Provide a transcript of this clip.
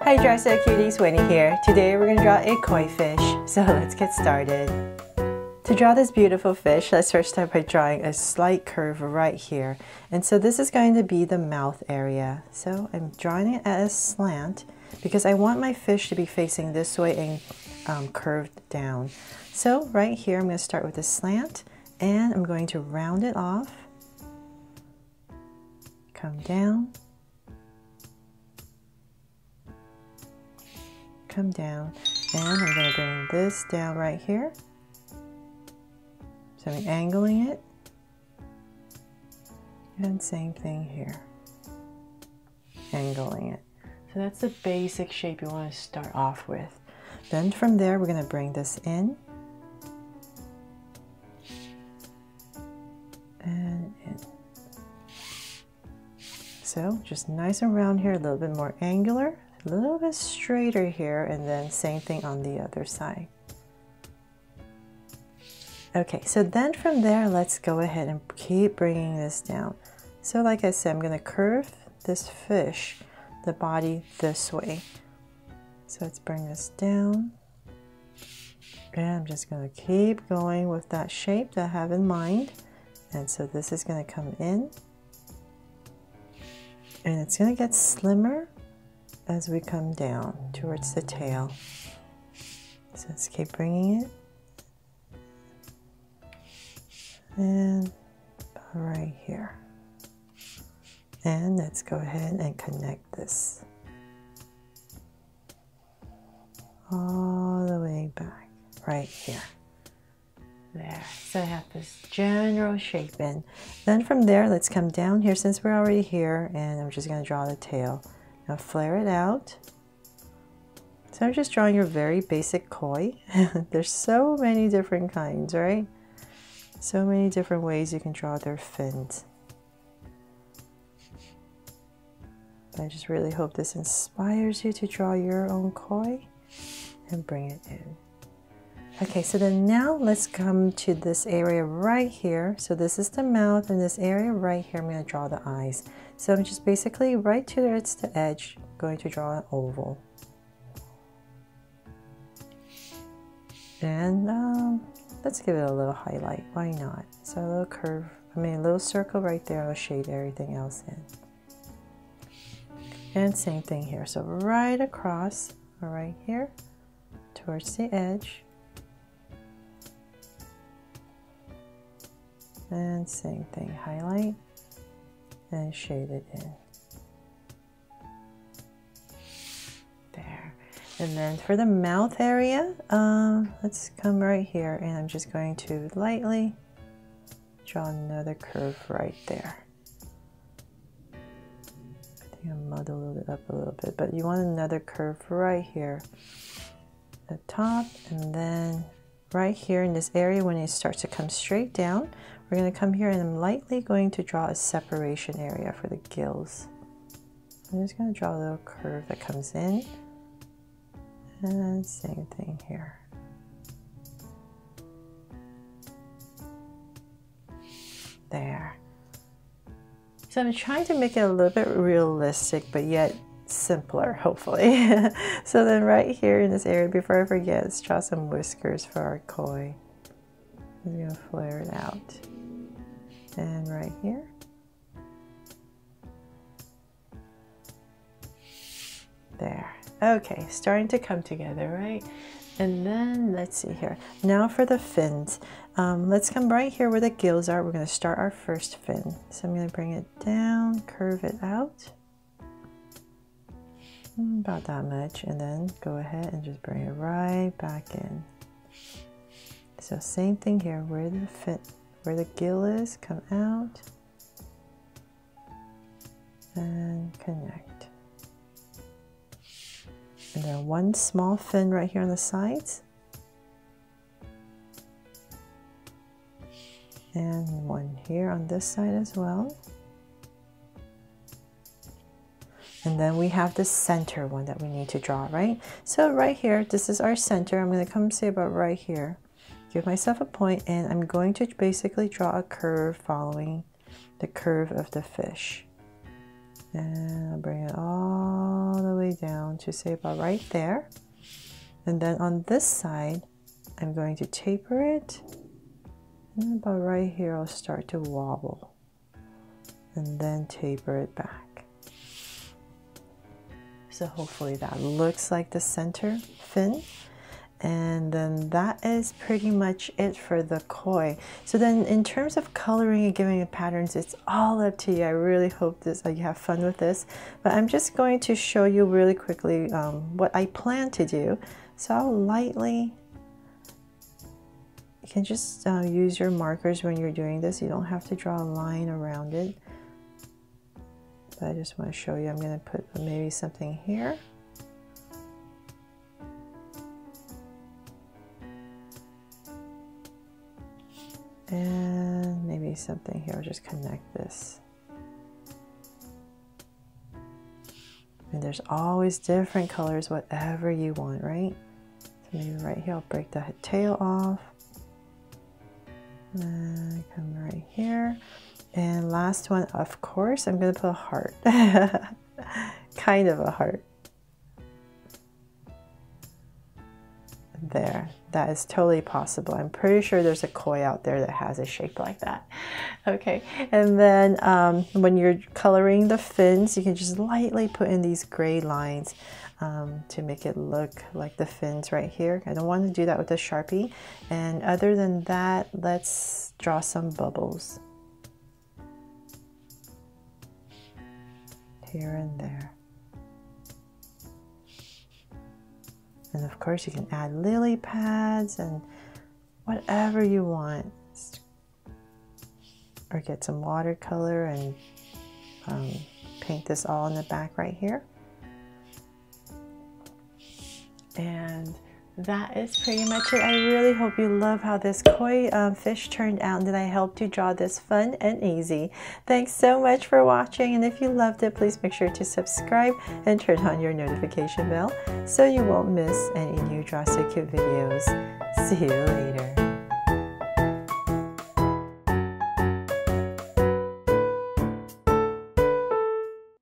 Hi Dresser Cuties, Winnie here. Today we're going to draw a koi fish, so let's get started. To draw this beautiful fish, let's first start by drawing a slight curve right here. And so this is going to be the mouth area. So I'm drawing it at a slant because I want my fish to be facing this way and curved down. So right here I'm going to start with a slant and I'm going to round it off, come down, come down, and I'm going to bring this down right here. So I'm angling it, and same thing here, angling it. So that's the basic shape you want to start off with. Then from there we're going to bring this in and in. So just nice and round here, a little bit more angular, a little bit straighter here, and then same thing on the other side. Okay, so then from there, let's go ahead and keep bringing this down. So like I said, I'm going to curve this fish, the body this way. So let's bring this down. And I'm just going to keep going with that shape that I have in mind. And so this is going to come in. And it's going to get slimmer as we come down towards the tail. So let's keep bringing it. And right here. And let's go ahead and connect this all the way back right here. There. So I have this general shape in. Then from there, let's come down here since we're already here, and I'm just going to draw the tail. Now flare it out. So I'm just drawing your very basic koi. There's so many different kinds, right? So many different ways you can draw their fins. I just really hope this inspires you to draw your own koi and bring it in. Okay, so then now let's come to this area right here. So this is the mouth, and this area right here, I'm going to draw the eyes. So I'm just basically right towards the edge, going to draw an oval. And let's give it a little highlight, why not? So a little curve, a little circle right there, I'll shade everything else in. And same thing here, so right across, right here, towards the edge. And same thing, highlight and shade it in. There. And then for the mouth area, let's come right here, and I'm just going to lightly draw another curve right there. I think I muddled it up a little bit, but you want another curve right here at the top, and then right here in this area when it starts to come straight down, we're going to come here and I'm lightly going to draw a separation area for the gills. I'm just going to draw a little curve that comes in. And same thing here. There. So I'm trying to make it a little bit realistic, but yet simpler, hopefully. So then right here in this area, before I forget, let's draw some whiskers for our koi. I'm going to flare it out. And right here. There. Okay, starting to come together, right? And then let's see here. Now for the fins. Let's come right here where the gills are. We're going to start our first fin. So I'm going to bring it down, curve it out. About that much. And then go ahead and just bring it right back in. So same thing here, where the gill is, come out and connect. And then one small fin right here on the sides. And one here on this side as well. And then we have the center one that we need to draw, right? So right here, this is our center. I'm going to come say about right here. Give myself a point, and I'm going to basically draw a curve following the curve of the fish. And I'll bring it all the way down to say about right there. And then on this side, I'm going to taper it. And about right here, I'll start to wobble. And then taper it back. So hopefully that looks like the center fin. And then that is pretty much it for the koi. So then in terms of coloring and giving it patterns, it's all up to you. I really hope you have fun with this. But I'm just going to show you really quickly what I plan to do. So I'll lightly, you can just use your markers when you're doing this. You don't have to draw a line around it. But I just want to show you, I'm going to put maybe something here. And maybe something here, I'll just connect this. And there's always different colors, whatever you want, right? So maybe right here, I'll break the tail off. And come right here. And last one, of course, I'm gonna put a heart. Kind of a heart. There, that is totally possible. I'm pretty sure there's a koi out there that has a shape like that. Okay, and then when you're coloring the fins, you can just lightly put in these gray lines to make it look like the fins right here. I don't want to do that with a Sharpie. And other than that, let's draw some bubbles here and there. And of course you can add lily pads and whatever you want. Or get some watercolor and paint this all in the back right here. And that is pretty much it. I really hope you love how this koi fish turned out and that I helped you draw this fun and easy. Thanks so much for watching, and if you loved it, please make sure to subscribe and turn on your notification bell so you won't miss any new Draw So Cute videos. See you later.